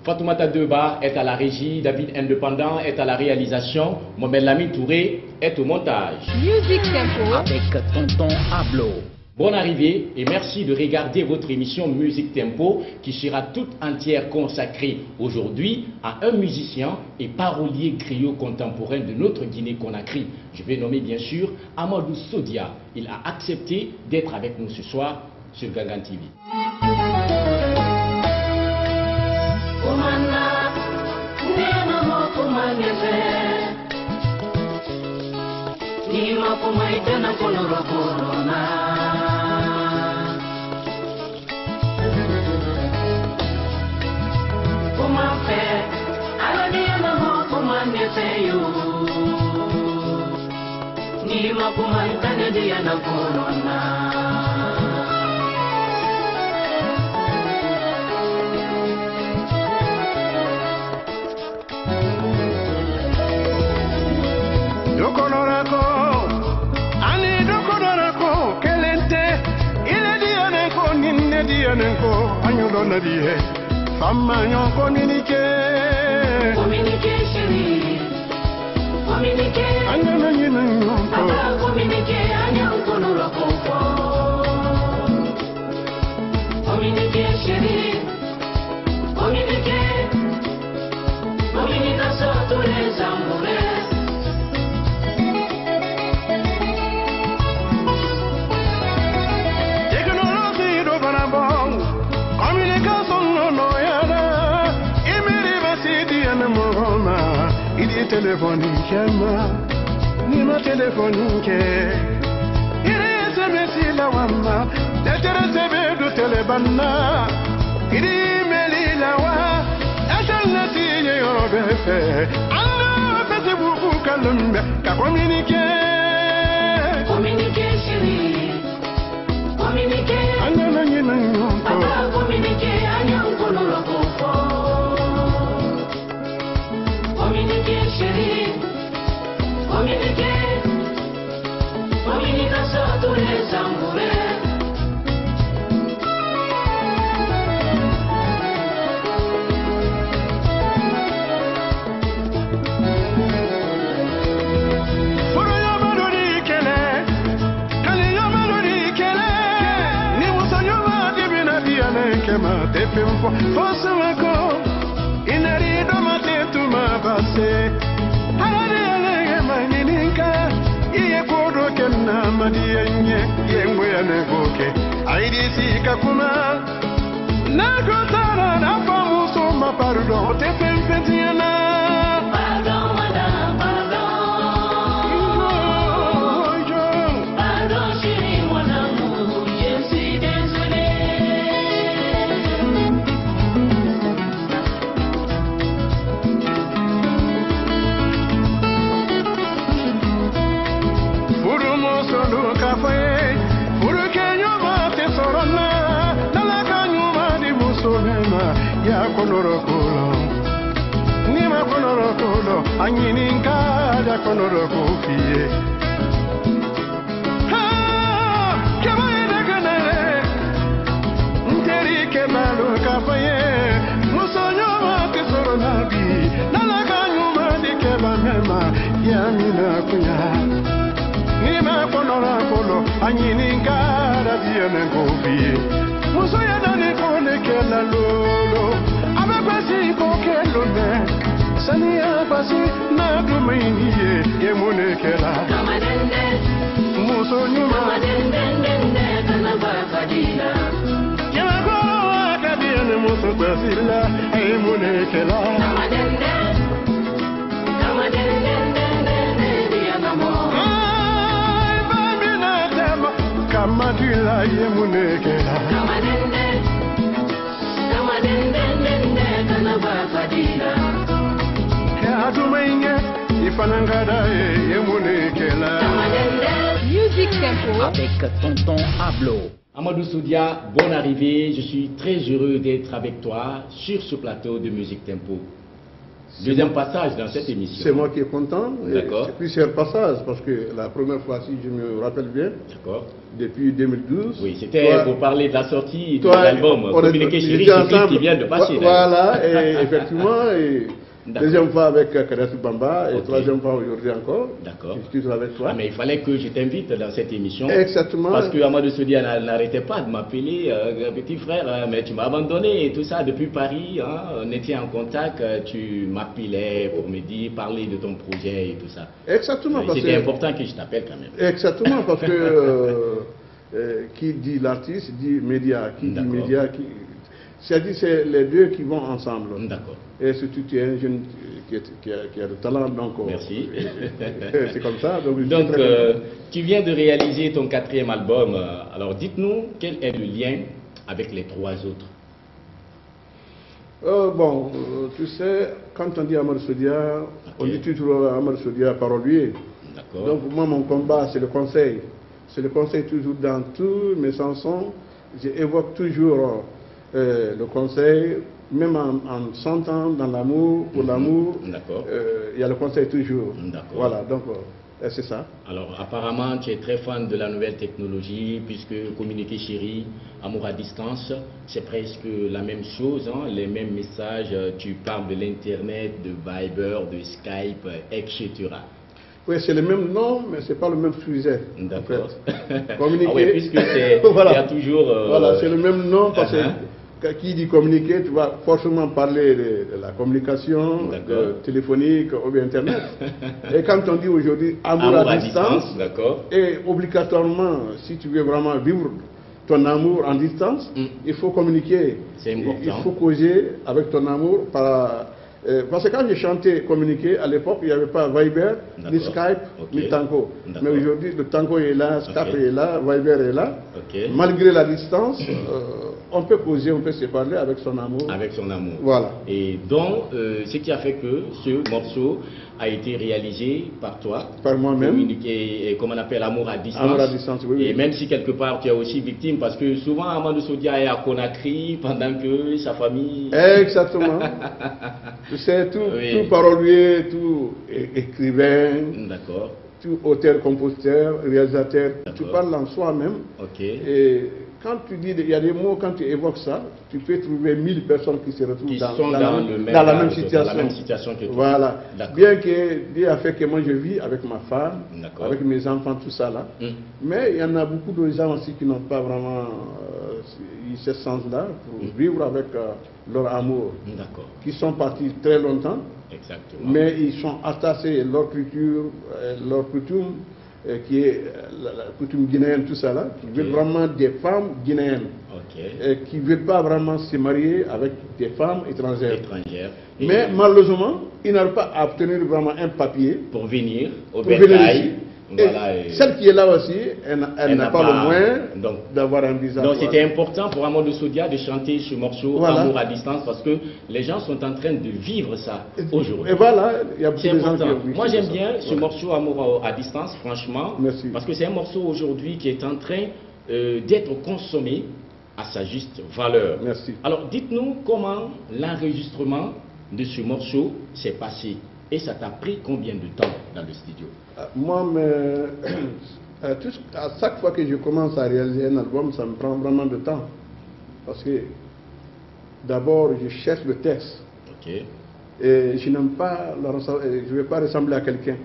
Fatoumata Deba est à la régie, David Indépendant est à la réalisation, Mohamed Lamine Touré est au montage. Music Tempo avec Tonton Ablo. Bonne arrivée et merci de regarder votre émission Music Tempo qui sera toute entière consacrée aujourd'hui à un musicien et parolier griot contemporain de notre Guinée-Conakry. Je vais nommer bien sûr Amadou Sodia. Il a accepté d'être avec nous ce soir sur Gangan TV. Téléphonique, ni ma téléphonique. Il est semé la wama, l'intéressé de télébana. Il est mêlé la wa, alternative et alors, faites-vous calme, qu'à communiquer. Communiquer, chérie. Communiquer. Papa, communiquer, Agnon, communiquer, chérie, communiquer, communication tous les amoureux. Pardon, madame, pardon, chérie, mon amour, je suis désolé. Music Tempo avec Tonton Ablo. Amadou Sodia, bonne arrivée. Je suis très heureux d'être avec toi sur ce plateau de Music Tempo. Deuxième passage dans cette émission. C'est moi qui est content. D'accord. C'est plusieurs passages, parce que la première fois, si je me rappelle bien, D'accord. depuis 2012. Oui, c'était pour parler de la sortie de toi, l'album Communiquer Chérie, qui vient de passer. Voilà, et effectivement, et deuxième fois avec Kadhafi Bamba, et Ok. troisième fois aujourd'hui encore. D'accord. Je suis toujours avec toi. Ah, mais il fallait que je t'invite dans cette émission. Exactement. Parce que Amadou Sodia n'arrêtait pas de m'appeler petit frère, mais tu m'as abandonné et tout ça depuis Paris. Hein, on était en contact, tu m'appelais pour me dire, parler de ton projet et tout ça. Exactement. parce C'était que- important que je t'appelle quand même. Exactement, parce que qui dit l'artiste dit média, qui dit D'accord. média, c'est-à-dire c'est les deux qui vont ensemble. D'accord. Et surtout tu es un jeune qui a du talent, donc Merci. c'est comme ça. Donc, je suis Donc, très content. tu viens de réaliser ton 4e album. Alors, dites-nous, quel est le lien avec les 3 autres? Bon, tu sais, quand on dit Amadou Sodia, on Ok. dit toujours Amadou Sodia parolier. D'accord. Donc moi, mon combat, c'est le conseil. C'est le conseil toujours dans tous mes chansons. J'évoque toujours le conseil, même en chantant dans l'amour, pour l'amour. D'accord. Il y a le conseil toujours. D'accord. Voilà, donc c'est ça. Alors, apparemment, tu es très fan de la nouvelle technologie, puisque Communiquer Chérie, Amour à distance, c'est presque la même chose, hein, les mêmes messages. Tu parles de l'Internet, de Viber, de Skype, etc. Oui, c'est le même nom, mais c'est pas le même sujet. en D'accord. fait. Communiquer. Ah oui, puisque c'est Voilà. il y a toujours... Voilà, c'est le même nom parce Uh-huh. que qui dit communiquer, tu vas forcément parler de la communication téléphonique ou bien Internet. Et quand on dit aujourd'hui amour à distance, d'accord. et obligatoirement, si tu veux vraiment vivre ton amour en distance, il faut communiquer. C'est important. Il faut causer avec ton amour parce que quand j'ai chanté communiquer, à l'époque, il n'y avait pas Viber, ni Skype, ni Tango. Mais aujourd'hui, le Tango est là, Skype est là, Viber est là. Malgré la distance, on peut causer, on peut se parler avec son amour. Avec son amour. Voilà. Et donc, ce qui a fait que ce morceau a été réalisé par toi. Par moi-même. Et comme on appelle amour à distance. Amour à distance, oui. Et même si quelque part tu es aussi victime, parce que souvent Amadou Sodia est à Conakry pendant que sa famille... Exactement. C'est tout parolier, tout écrivain. D'accord. Tout auteur, compositeur, réalisateur, tu parles en soi-même. Ok. Et quand tu dis, il y a des mots, quand tu évoques ça, tu peux trouver 1000 personnes qui se retrouvent dans la même situation. Que toi. Voilà. Bien que Dieu a fait que moi je vis avec ma femme, avec mes enfants, tout ça là. Mais il y en a beaucoup de gens aussi qui n'ont pas vraiment eu ce sens-là pour vivre avec leur amour. Qui sont partis très longtemps. Exactement. Mais ils sont attachés à leur culture, leur coutume, qui est la coutume guinéenne, tout ça là, qui veulent vraiment des femmes guinéennes, qui ne veulent pas vraiment se marier avec des femmes étrangères. Mais malheureusement, ils n'arrivent pas à obtenir vraiment un papier pour venir au bétail. Voilà, celle qui est là aussi, elle n'a pas le moyen d'avoir un visa. Donc c'était important pour Amadou Sodia de chanter ce morceau Amour à distance parce que les gens sont en train de vivre ça aujourd'hui. Et voilà, il y a beaucoup de gens qui ont vu. Moi j'aime bien ce morceau Amour à distance, franchement. Merci. Parce que c'est un morceau aujourd'hui qui est en train d'être consommé à sa juste valeur. Merci. Alors dites-nous comment l'enregistrement de ce morceau s'est passé. Et ça t'a pris combien de temps dans le studio? Moi, à chaque fois que je commence à réaliser un album, ça me prend vraiment de temps. Parce que d'abord, je cherche le texte. Et je n'aime pas, je ne vais pas ressembler à quelqu'un.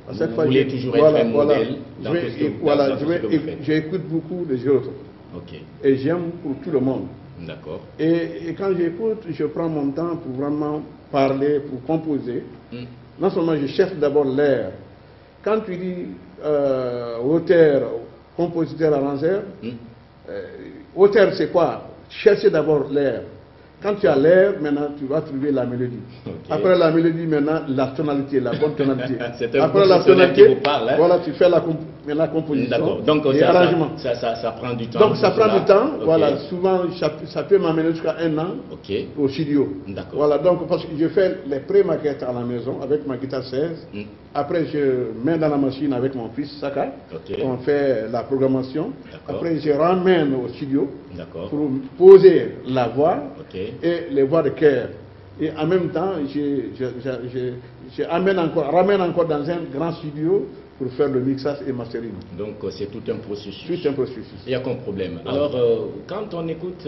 À chaque fois, vous voulez toujours être un modèle dans tout ce que vous faites. J'écoute beaucoup les autres. Et j'aime pour tout le monde. D'accord. Et quand j'écoute, je prends mon temps pour vraiment parler, pour composer. Non seulement je cherche d'abord l'air. Quand tu dis auteur, compositeur, arrangeur, auteur c'est quoi? Chercher d'abord l'air. Quand tu as l'air, maintenant tu vas trouver la mélodie. Après la mélodie, maintenant la tonalité, la bonne tonalité. Après la tonalité, voilà, tu fais la composition et l'arrangement. Ça prend du temps. Donc ça prend du temps, voilà, souvent ça peut m'amener jusqu'à 1 an au studio. Voilà, donc parce que je fais les pré-maquettes à la maison avec ma guitare 16. Après je mets dans la machine avec mon fils Saka, on fait la programmation. Après je ramène au studio pour poser la voix et les voix de chœur. Et en même temps, ramène encore dans un grand studio pour faire le mixage et mastering. Donc c'est tout un processus. Tout un processus. Il n'y a aucun problème. Alors, quand on écoute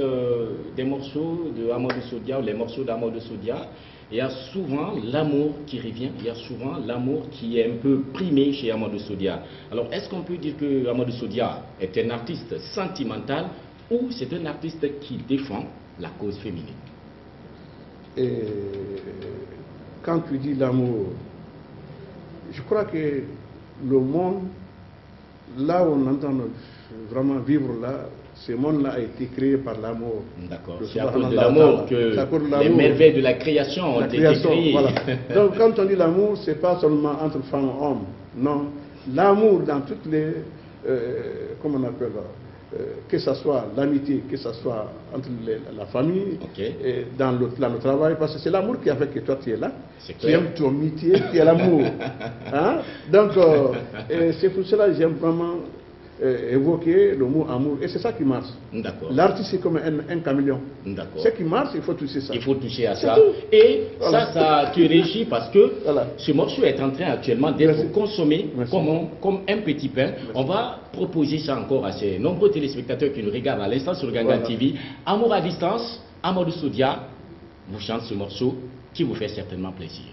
des morceaux de Amadou Sodia ou les morceaux d'Amadou Sodia, il y a souvent l'amour qui revient, il y a souvent l'amour qui est un peu primé chez Amadou Sodia. Alors, est-ce qu'on peut dire que Amadou Sodia est un artiste sentimental ou c'est un artiste qui défend la cause féminine? Et quand tu dis l'amour, je crois que le monde, là où on entend vraiment vivre là, ce monde-là a été créé par l'amour. D'accord. C'est à cause de l'amour que les merveilles de la création ont été créées. Voilà. Donc quand on dit l'amour, ce n'est pas seulement entre femmes et hommes. Non. L'amour dans toutes les... comment on appelle que ce soit l'amitié, que ce soit entre la famille, et dans le travail, parce que c'est l'amour qui a fait que toi tu es là, tu aimes ton métier, tu es l'amour. Hein? Donc, c'est pour cela que j'aime vraiment évoquer le mot amour, et c'est ça qui marche. L'artiste est comme un caméléon. Ce qui marche, il faut toucher ça. Il faut toucher à ça. Et voilà. ça te régit parce que ce morceau est en train actuellement d'être consommé comme un petit pain. On va proposer ça encore à ces nombreux téléspectateurs qui nous regardent à l'instant sur Gangan TV. Amour à distance, Amadou Sodia vous chante ce morceau qui vous fait certainement plaisir.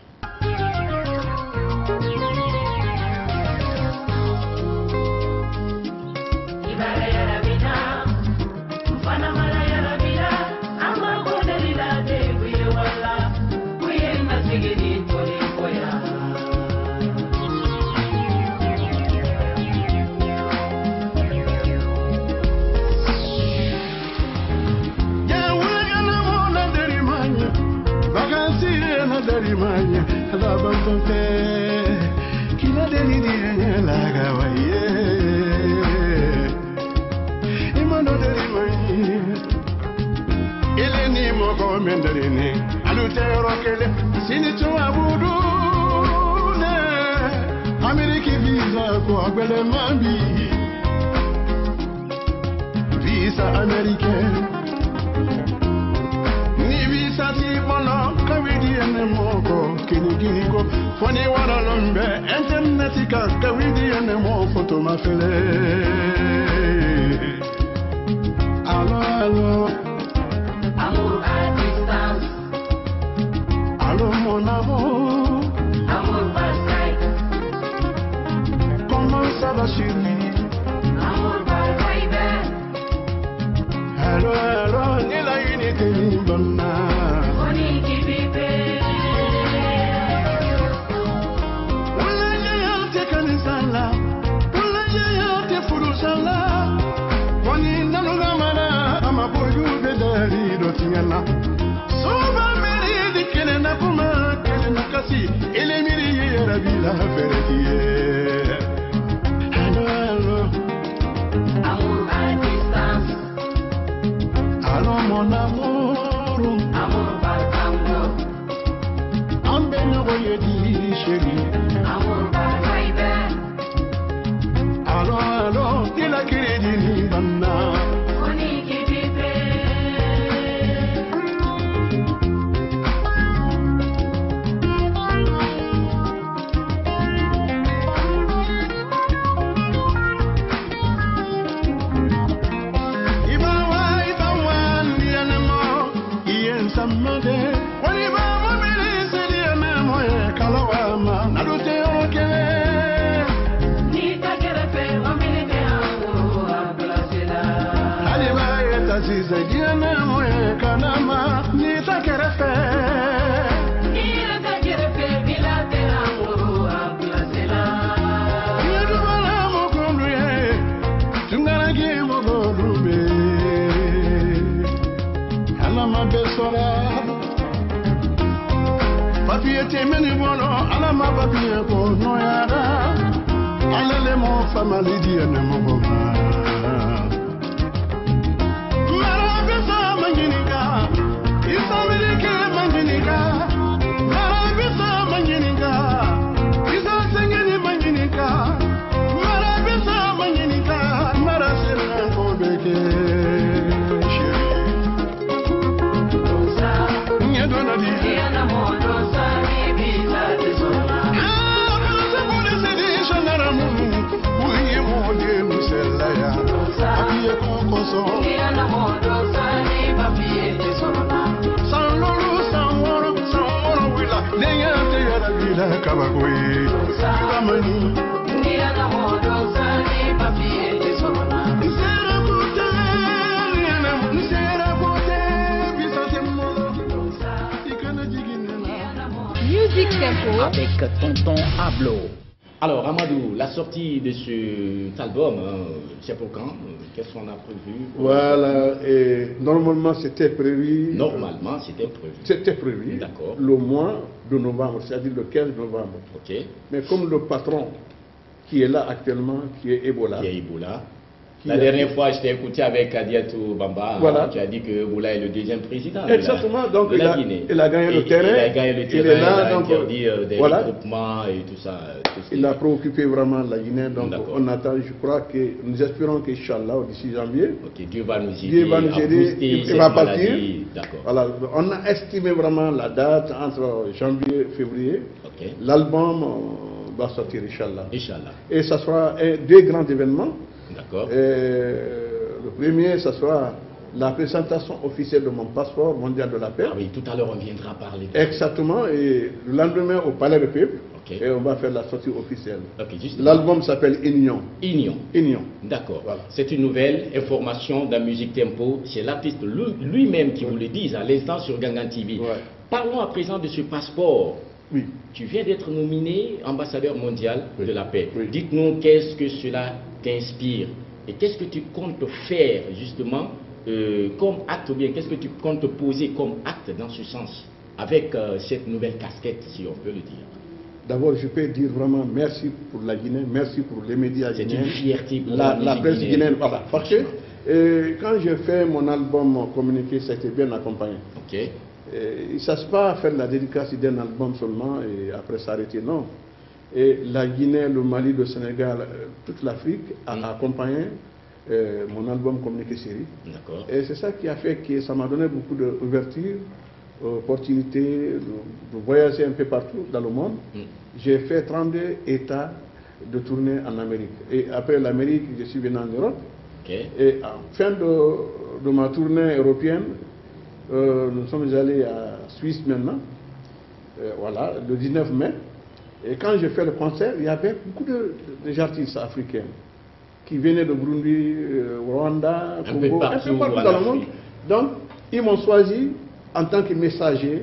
Visa américaine, ni visa si bono, kawidi ene moko, kini ko, foni wara lombe, internetika, kawidi ene mo photo mafele. Allo, allo, amour à distance. Allo mon amour, amour par Skype. Comment ça va chérie? Hello, hello, nila unité ni bonna. Oni kibibe. Wala ya te kanisala, wala ya te furusala. Wani nanu gamana, ama boyu bedari do tingana. Soba meri dikene na kuma, kene na kasi, ele miri yera bila feretiye. Hello, hello. Amour à distance. Allons mon amour, amour par tango. Ambene voye di chérie, amour par Viber. Allons, allons, dis la crédit ni banna. Oni kibibe. Meni bono ala ma papier ko no yara ala le mo family di ene mo boma mara besa manginika isa milike manginika mara besa manginika isa sengeni manginika mara besa manginika mara sera ko beke sheri Rosa. nyedona di muso san lolu san wɔɔrɔ wila denkɛ tɛ yɛrɛ wila kabako ye kamani Music Tempo avec Tonton Ablo. Alors, Amadou, la sortie de cet album, c'est pour quand? Qu'est-ce qu'on a prévu? Voilà, et normalement c'était prévu. Normalement, c'était prévu. C'était prévu. D'accord. Le mois de novembre, c'est-à-dire le 15 novembre. Ok. Mais comme le patron qui est là actuellement, qui est Ebola. Qui est Ebola. La dernière fois, je t'ai écouté avec Adiatou Bamba. Voilà. Tu as dit que Ebola est le deuxième président. Exactement, donc de la Guinée. Il a gagné le terrain. Il a gagné le terrain, il est là, il a donc, interdit des voilà. regroupements et tout ça. Il a préoccupé vraiment la Guinée, donc on attend, je crois que nous espérons qu'Inch'Allah, d'ici janvier, Dieu va nous aider, Dieu va nous aider, il va partir. Voilà, on a estimé vraiment la date entre janvier et février. Okay. L'album va sortir, Inch'Allah. Inch'Allah. Et ça sera deux grands événements. D'accord. Le premier, ça sera la présentation officielle de mon passeport mondial de la paix. Ah oui, tout à l'heure on viendra parler de Exactement, et le lendemain au Palais de Peuple, okay. Et on va faire la sortie officielle. Okay, l'album s'appelle Union. Union. D'accord. Voilà. C'est une nouvelle information dans Musique Tempo. C'est l'artiste lui-même qui vous le dit à l'instant sur Gangan TV. Ouais. Parlons à présent de ce passeport. Oui. Tu viens d'être nominé ambassadeur mondial de la paix. Oui. Dites-nous qu'est-ce que cela t'inspire et qu'est-ce que tu comptes faire justement comme acte ou bien qu'est-ce que tu comptes poser comme acte dans ce sens avec cette nouvelle casquette, si on peut le dire. D'abord, je peux dire vraiment merci pour la Guinée, merci pour les médias guinéens. C'est une fierté pour la presse guinéenne. Voilà. Parce que quand j'ai fait mon album communiqué, ça a été bien accompagné. Ok. Il ne s'agit pas de faire la dédicace d'un album seulement et après s'arrêter, non. Et la Guinée, le Mali, le Sénégal, toute l'Afrique a accompagné mon album communiqué série. D'accord. Et c'est ça qui a fait que ça m'a donné beaucoup d'ouverture, d'opportunités de voyager un peu partout dans le monde. J'ai fait 32 États de tournée en Amérique. Et après l'Amérique, je suis venu en Europe. Okay. Et en fin de ma tournée européenne, nous sommes allés à Suisse maintenant, voilà, le 19 mai. Et quand j'ai fait le concert, il y avait beaucoup d'artistes africains qui venaient de Burundi, Rwanda, Congo, un peu partout dans le monde. Donc, ils m'ont choisi en tant que messager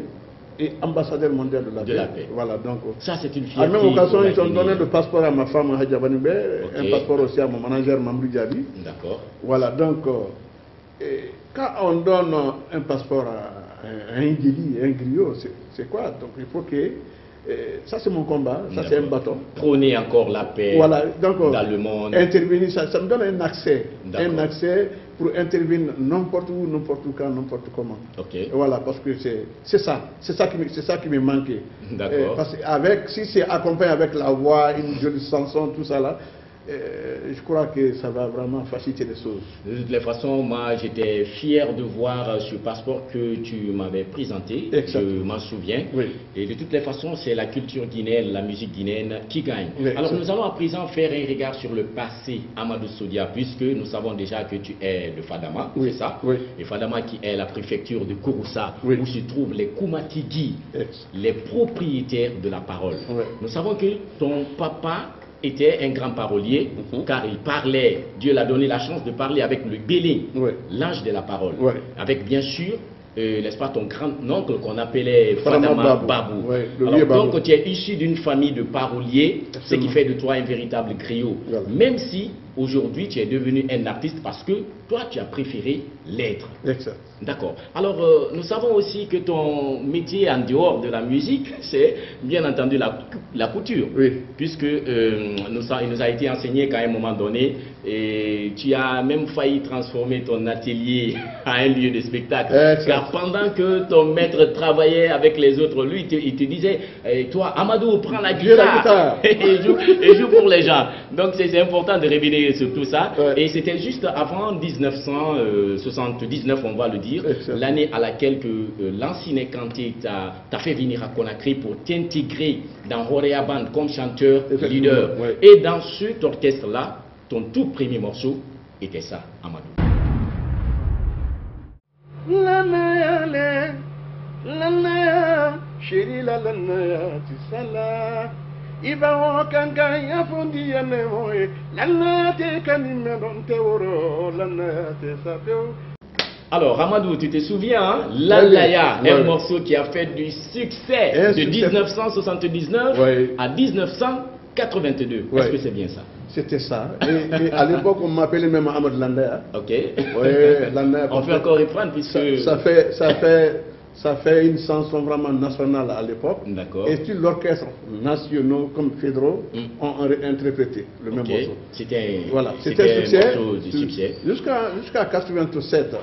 et ambassadeur mondial de la paix. Voilà, donc, ça, c'est une fierté. À la même occasion, ils ont donné le passeport à ma femme, Hadja Banibé, un passeport aussi à mon manager, Mamrou Diaby. D'accord. Voilà, donc, quand on donne un passeport à un guili, un griot, c'est quoi? Donc, il faut que... ça c'est mon combat, ça c'est un bâton. Prôner encore la paix voilà, donc, dans le monde. Intervenir, ça me donne un accès pour intervenir n'importe où, n'importe quand, n'importe comment. Okay. Voilà, parce que c'est ça qui me manquait. D'accord. Parce que si c'est accompagné avec la voix, une jolie chanson, tout ça là, je crois que ça va vraiment faciliter les choses. De toutes les façons, moi j'étais fier de voir ce passeport que tu m'avais présenté. Exactement. Je m'en souviens. Oui. Et de toutes les façons, c'est la culture guinéenne, la musique guinéenne qui gagne. Oui, alors nous allons à présent faire un regard sur le passé Amadou Sodia, puisque nous savons déjà que tu es de Fadama, oui. c'est ça? Oui. Et Fadama qui est la préfecture de Kouroussa, oui. où se trouvent les Koumatigi, les propriétaires de la parole. Oui. Nous savons que ton papa était un grand parolier, car il parlait, Dieu l'a donné la chance de parler avec le Bélé, l'ange de la parole, avec bien sûr, n'est-ce pas, ton grand-oncle qu'on appelait Fadama Babou. Alors donc tu es issu d'une famille de paroliers, ce qui fait de toi un véritable griot, même si aujourd'hui tu es devenu un artiste parce que toi tu as préféré l'être. D'accord. Alors nous savons aussi que ton métier en dehors de la musique, c'est bien entendu la couture. Oui. Puisque il nous a été enseigné qu'à un moment donné, et tu as même failli transformer ton atelier en un lieu de spectacle. Car pendant que ton maître travaillait avec les autres, lui il te disait, toi Amadou, prends la guitare et joue pour les gens. Donc c'est important de révéler sur tout ça. Et c'était juste avant 1979, on va le dire, l'année à laquelle Lansine Kanté t'a fait venir à Conakry pour t'intégrer dans Horea Band comme chanteur leader. Et dans cet orchestre-là, ton tout premier morceau était ça, Amadou. Lanaya le, lanaya, chérie la lanaya, tisala. Iba wakanga ya fundi ya nemoe, lanaya te kanime don te oro, lanaya te sapeo. Alors, Amadou, tu te souviens, hein? Lalaya, oui. un morceau qui a fait du succès de 1979 à 1982. Oui. Est-ce que c'est bien ça? C'était ça. Et à l'époque, on m'appelait même Ahmed Landaya. Ok. Oui, Landaya. On peut encore reprendre puisque... Ça fait une chanson vraiment nationale à l'époque. D'accord. Et tous l'orchestre nationaux comme fédéraux ont interprété le même morceau. C'était voilà. un morceau de succès. Jusqu'à 87.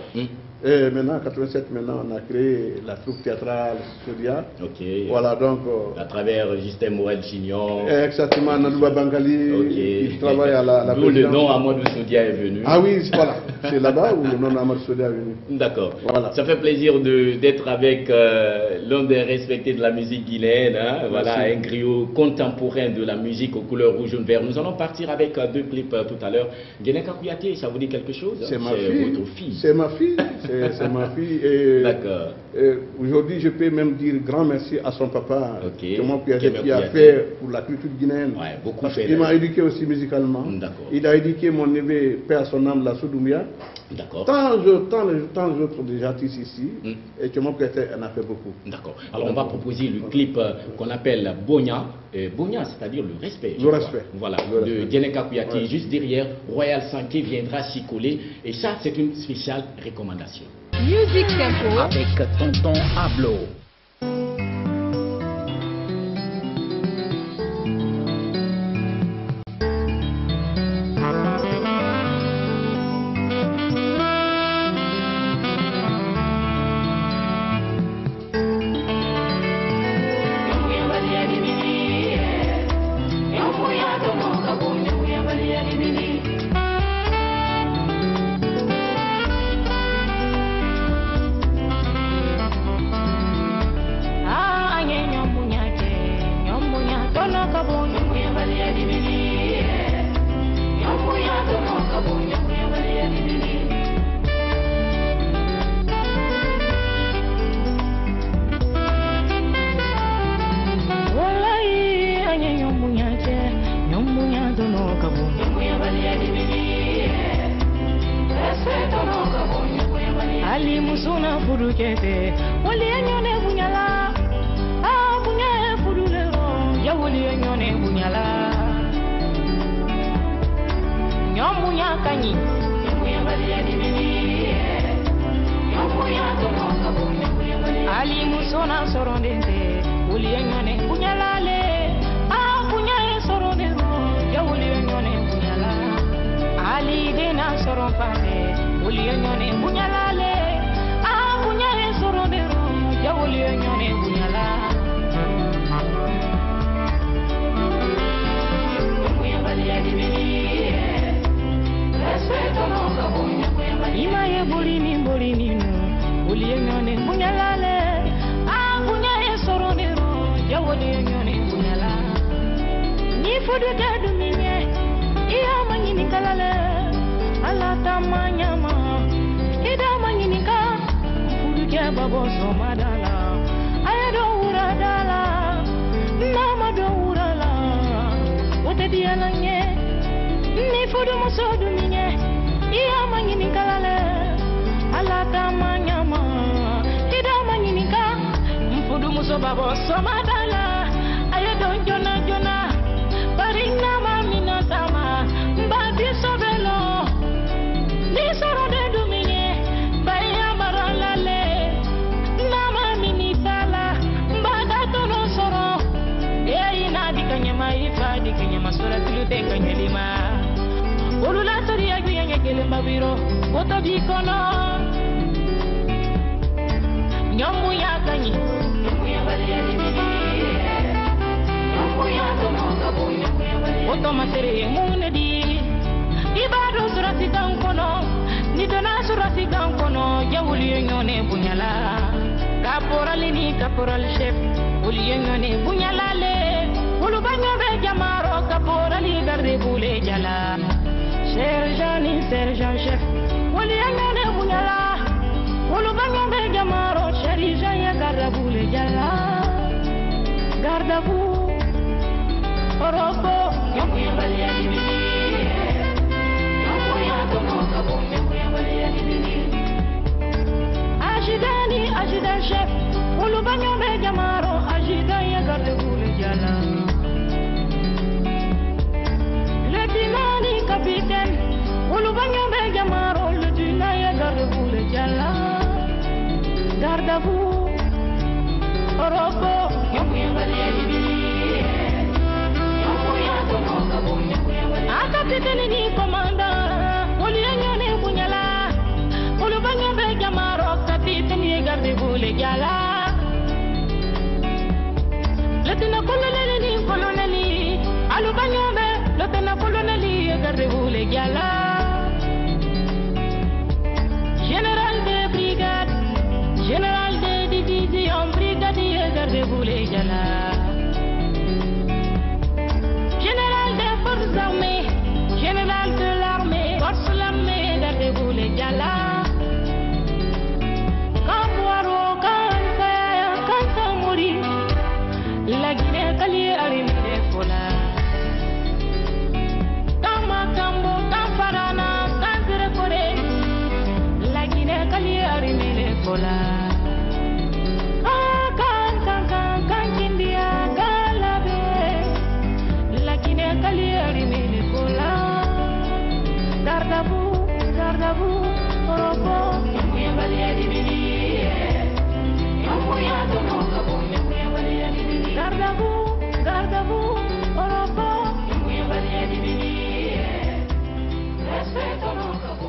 Et maintenant, en 87, maintenant, on a créé la troupe théâtrale Sodia. Ok. Voilà, donc... à travers Justin Morel-Chignon. Exactement, Nalouba Bangali, qui travaille à la d'où le nom Amadou Sodia est venu. Ah oui, voilà. C'est là-bas où le nom Amadou Sodia est venu. D'accord. Voilà. Ça fait plaisir d'être avec l'un des respectés de la musique guinéenne. Hein, voilà, un griot contemporain de la musique aux couleurs rouge, jaune, vert. Nous allons partir avec deux clips tout à l'heure. Guénéka Kouyaté, ça vous dit quelque chose? C'est ma fille. Votre fille. C'est ma fille. C'est ma fille. D'accord. Aujourd'hui, je peux même dire grand merci à son papa, Okay. qui a fait pour la culture guinéenne. Ouais, beaucoup Parce fait. qu'il m'a éduqué aussi musicalement. D'accord. Il a éduqué mon neveu, père à son âme, la Soudoumia. D'accord. Tant d'autres des artistes ici. Et que mon père en a fait beaucoup. D'accord. Alors, on va proposer le clip qu'on appelle Bonya. Bonya, c'est-à-dire le respect. Le respect. Voilà, Le de respect. Guénéka Kouyaté. Ouais. Juste derrière, Royal Sanké viendra s'y coller. Et ça, c'est une spéciale recommandation. Music Tempo. Avec Tonton Ablo. Ali musuna furu kete wali nyone bunyala ah bunya furu lero ya wali nyone bunyala nyomunya kanyi nyomunya bali ya dimini nyomunya tono kabunya Ali musuna sorondente wali nyone bunyala le ah bunya sorondero ya wali nyone bunyala Ali dena sorompane wali nyone bunyala le Imaye bolini nu uliye nyone bunyalale ah bunyaye soronero ya woliye nyone bunyala ni fodo dadu minye iya manyini kalale ala tamanyama ida manyini ka fudu ke babo so madala ayado uradala nama do urala wote dialanye ni fodo mosodu minye iya manyini kalale ala tamanyama ida manyini ka mfudu muso babo so madala ayado jona barina mamina sama mbadi sobelo ni soro de duminye baya maralale nama minitala mbada tono soro ina dikanyama ifa dikanyama sura tilute kanyelima Olula tori ya guyanya kele mabiro Oto bikono Nyomu ya kanyi Nyomu ya bali ya dimini Nyomu ya tono kabu Nyomu ya bali ya Oto masere mune di Ibadu surasi gankono Nidona surasi gankono Ya uli yonyone bunyala Kaporali ni kaporal chef Uli yonyone bunyala le Ulu banyo be jamaro Kaporali garde bule jala Sergent chef, wali anyone bunyala, Ulubangambe Gamaro, Sharijaya Gardabule Jala, Gardabu, Orobo, Yamuya Baliani, Yamuya Tomokabo, Yamuya Baliani, Ajidani, Ajidan Chef, Ulubangambe Gamaro, Ajidaya Gardabule Jala, Lieutenant Capitaine, Ulubangambe Gamaro, Lieutenant Gardabule Jala. Garde à vous, Orobo, Capitaine ni commandant, Olianyane Bunyala, Ulubangambe Gamaro, Capitaine gardez-vous les gala. Lieutenant colonel ni coloneli, Alubangambe, lieutenant coloneli, gardez-vous les gala. Général de brigade. Général de division, brigadier, gardez-vous les galas. Général des forces armées, général de l'armée, force l'armée, gardez-vous les galas. Quand Boiro, quand Faya, quand Samori, la Guinée Kali Arimé Fola. Quand Makambo, quand Farana, quand Zerefore, la Guinée Kali Arimé Fola. Garde à vous, Orobo, Yamuya Baliani, Yamuya Tomokabo, Yamuya Baliani, garde à vous, Orobo, Yamuya Baliani, respect Tomokabo.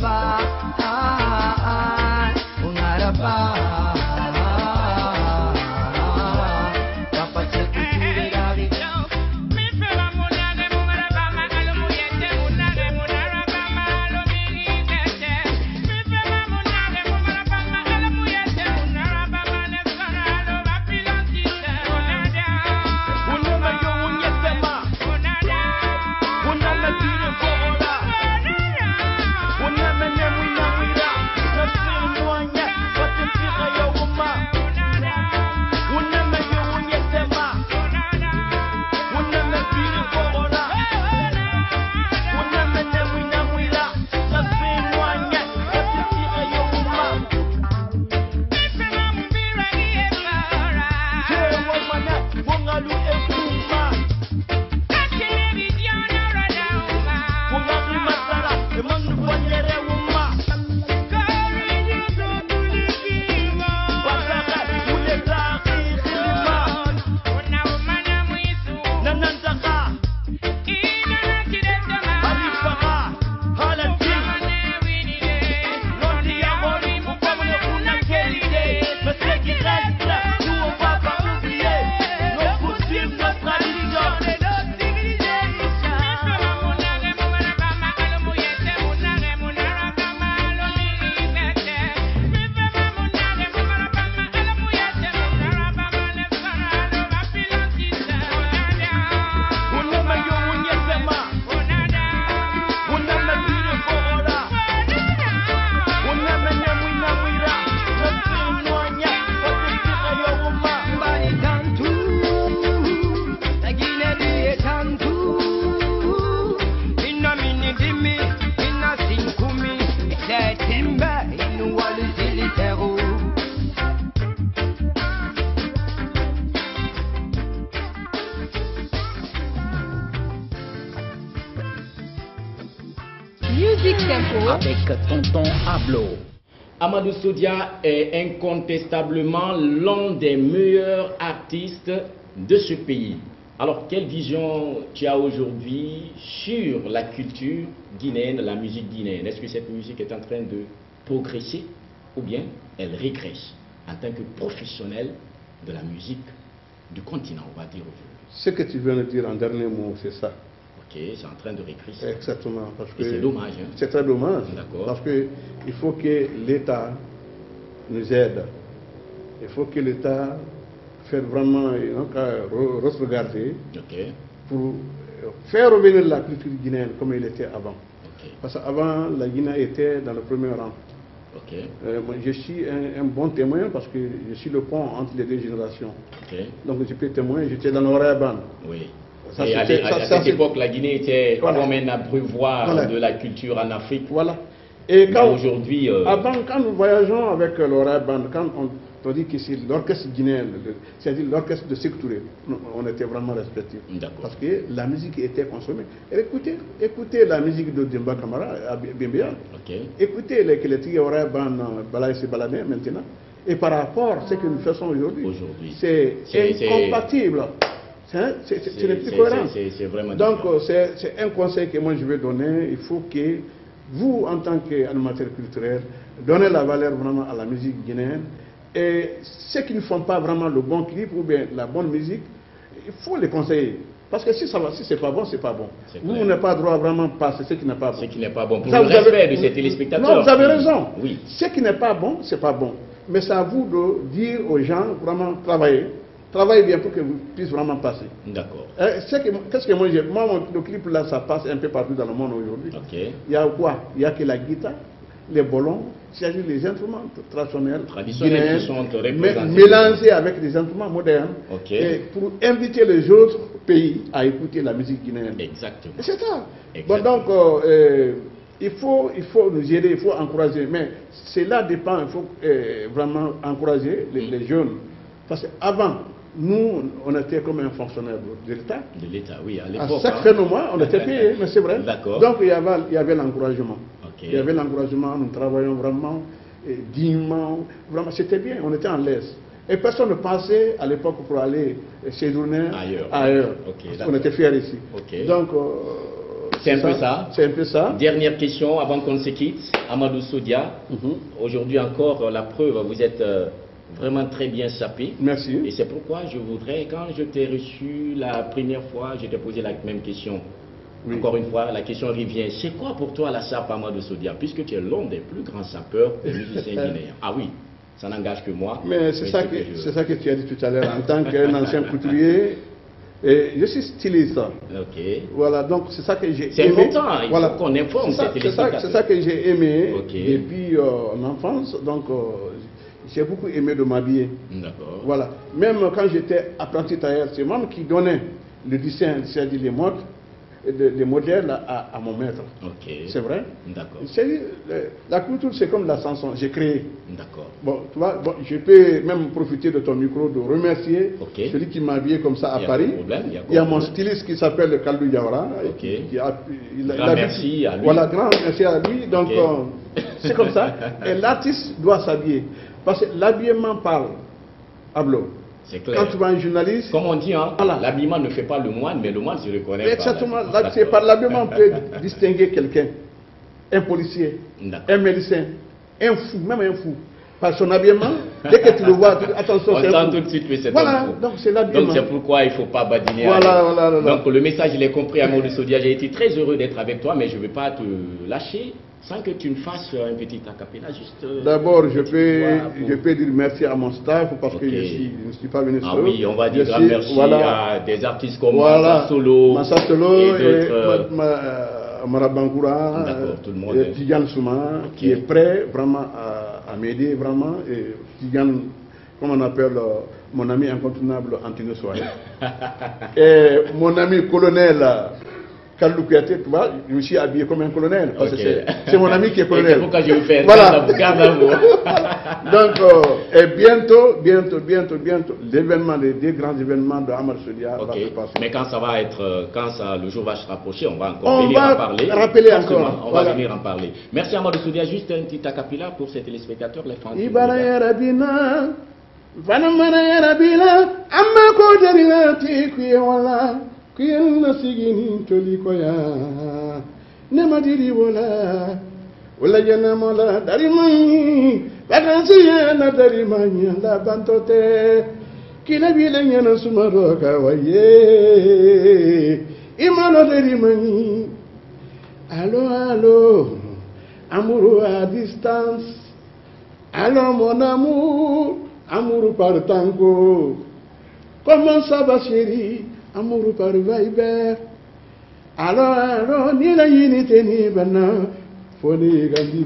Bye. dimi, ina sinkumi, ite timbe, inu wali ziliteru. Music Tempo avec Tonton Ablo. Amadou Soudia est incontestablement l'un des meilleurs artistes de ce pays. Alors, quelle vision tu as aujourd'hui sur la culture guinéenne, la musique guinéenne? Est-ce que cette musique est en train de progresser ou bien elle régresse en tant que professionnel de la musique du continent, on va dire aujourd'hui? Ce que tu viens de dire en dernier mot, c'est ça. Ok, c'est en train de régresser. Exactement. Parce que c'est dommage. Hein? C'est très dommage. D'accord. Parce qu'il faut que l'État nous aide. Il faut que l'État fasse vraiment regarder pour faire revenir la culture guinéenne comme elle était avant. Okay. Parce qu'avant, la Guinée était dans le premier rang. Okay. Moi, je suis un bon témoin parce que je suis le pont entre les deux générations. Okay. Donc je peux témoigner, j'étais dans l'Oreban. Oui. Ça, et à cette époque, la Guinée était comme un abreuvoir de la culture en Afrique. Voilà. Et quand aujourd'hui, avant, quand nous voyageons avec l'Oreban, quand on dit que c'est l'orchestre guinéen, c'est-à-dire l'orchestre de Sékou Touré, on était vraiment respectifs. Parce que la musique était consommée. Écoutez la musique de Demba Kamara à Bimbia. Écoutez les Tigres Oreban, Balaï Baladé maintenant. Et par rapport à ce que nous faisons aujourd'hui, c'est incompatible. Ce n'est plus cohérent. C'est vraiment donc, c'est un conseil que moi je vais donner. Il faut que vous, en tant qu'animateur culturel, donnez la valeur vraiment à la musique guinéenne. Et ceux qui ne font pas vraiment le bon clip ou bien la bonne musique, il faut les conseiller. Parce que si c'est pas bon, c'est pas bon. Vous n'avez pas droit vraiment de passer ce qui n'est pas bon. Ce qui n'est pas bon. Pour le respect de ces téléspectateurs. Non, vous avez raison. Oui. Ce qui n'est pas bon, c'est pas bon. Mais c'est à vous de dire aux gens, vraiment, travaillez bien pour que vous puissiez vraiment passer. D'accord. Qu'est-ce que moi j'ai? Moi, le clip là, ça passe un peu partout dans le monde aujourd'hui. Il y a quoi? Il y a que la guitare, les bolons, c'est-à-dire les instruments traditionnels guinéens, qui sont mélangés avec des instruments modernes. Et pour inviter les autres pays à écouter la musique guinéenne. Exactement. C'est ça. Bon, donc, il faut nous aider, il faut encourager. Mais cela dépend, il faut vraiment encourager les jeunes. Parce qu'avant, nous, on était comme un fonctionnaire de l'État. De l'État, oui, à l'époque. À chaque fin de mois, on était payé, mais c'est vrai. D'accord. Donc, il y avait l'encouragement. Il y avait l'encouragement, nous travaillions vraiment dignement. Vraiment, c'était bien, on était en l'aise. Et personne ne pensait à l'époque pour aller séjourner ailleurs. On était fiers ici. Donc, c'est un peu ça. C'est un peu ça. Dernière question avant qu'on se quitte. Amadou Soudia, aujourd'hui encore, la preuve, vous êtes vraiment très bien sapé. Merci. Et c'est pourquoi je voudrais, quand je t'ai reçu la première fois, je t'ai posé la même question. Oui. Encore une fois, la question revient. C'est quoi pour toi la sape Amadou Soudia, puisque tu es l'un des plus grands sapeurs des musiciens guinéens? Ah oui, ça n'engage que moi. Mais c'est ça que tu as dit tout à l'heure. En tant qu'un ancien couturier, et je suis styliste. Voilà, donc c'est ça que j'ai aimé. C'est important, il faut qu'on informe ces téléspectateurs. C'est ça que j'ai aimé depuis l'enfance. Donc, j'ai beaucoup aimé de m'habiller. D'accord. Voilà. Même quand j'étais apprenti tailleur, c'est moi qui donnais le dessin, c'est-à-dire les modèles à mon maître. C'est vrai. D'accord. La couture, c'est comme la chanson. J'ai créé. D'accord. Bon, tu vois, je peux même profiter de ton micro de remercier celui qui m'a habillé comme ça à Paris. Il y a mon styliste qui s'appelle Kaldou Diawara. Grand merci à lui. Voilà, grand merci à lui. Donc, c'est comme ça. Et l'artiste doit s'habiller. Parce que l'habillement parle. Ablo. C'est clair. Quand tu vois un journaliste... Comme on dit, hein, l'habillement ne fait pas le moine, mais le moine se reconnaît. Exactement. C'est par l'habillement qu'on peut distinguer quelqu'un. Un policier, un médecin, un fou, même un fou. Par son habillement, dès que tu le vois, attention, c'est un fou. On sent tout de suite que c'est un fou. Donc c'est l'habillement. Donc c'est pourquoi il ne faut pas badiner. Voilà. Donc le message, il est compris, Amadou Soudia. J'ai été très heureux d'être avec toi, mais je ne vais pas te lâcher sans que tu me fasses un petit acapella, juste... D'abord, je peux dire merci à mon staff, parce que je ne suis pas venu seul. Ah oui, on va dire merci à des artistes comme Massa Solo et Marabangoura, et Tidiane Souma, qui est prêt vraiment à m'aider, vraiment. Et Tidiane, comme on appelle mon ami incontournable, Antino Soare. Et mon ami colonel Kalou Kouyaté, tu vois, je me suis habillé comme un colonel, parce que c'est mon ami qui est colonel. C'est pourquoi je vous fais voilà. Garde à vous. Donc, et bientôt, l'événement, les deux grands événements de Amar Soudia va se passer. Mais quand ça va être, le jour va se rapprocher, on va encore venir en parler. Rappeler encore. On va venir en parler. Merci Amadou Soudia, juste un petit acapella pour ces téléspectateurs, les fans. Vanamana Rabila, Amako Jarina Tikwala, Kuyan Sigini Tolikoya, Nemadiri Wola, Ulayana Mola, Darimani, Vacansiana Darimani, La Bantote, Kilabilana Sumaroka, Waye, Imano Darimani, Allo, amour à distance, allô mon amour. Amour par tango, comment ça va chérie? Amour par Viber. Alors, ni la unité ni bana, faut les grandir.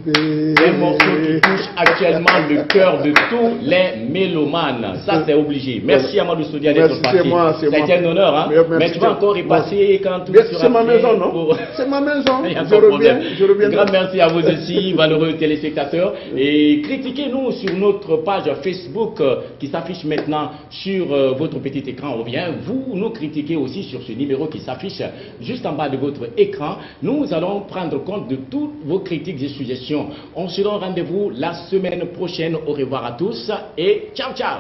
Un morceau qui touche actuellement le cœur de tous les mélomanes. Ça, c'est obligé. Merci Amadou Soudia d'être passé. C'est moi. C'était un honneur, hein? Mais tu vas encore y passer quand tout sera C'est ma maison, non? pour... C'est ma maison. Je reviens. Grand merci à vous aussi, valeureux téléspectateurs. Et critiquez-nous sur notre page Facebook qui s'affiche maintenant sur votre petit écran. Ou bien vous nous critiquez aussi sur ce numéro qui s'affiche juste en bas de votre écran. Nous allons prendre compte de toutes vos critiques et suggestions. On se donne rendez-vous la semaine prochaine. Au revoir à tous et ciao ciao.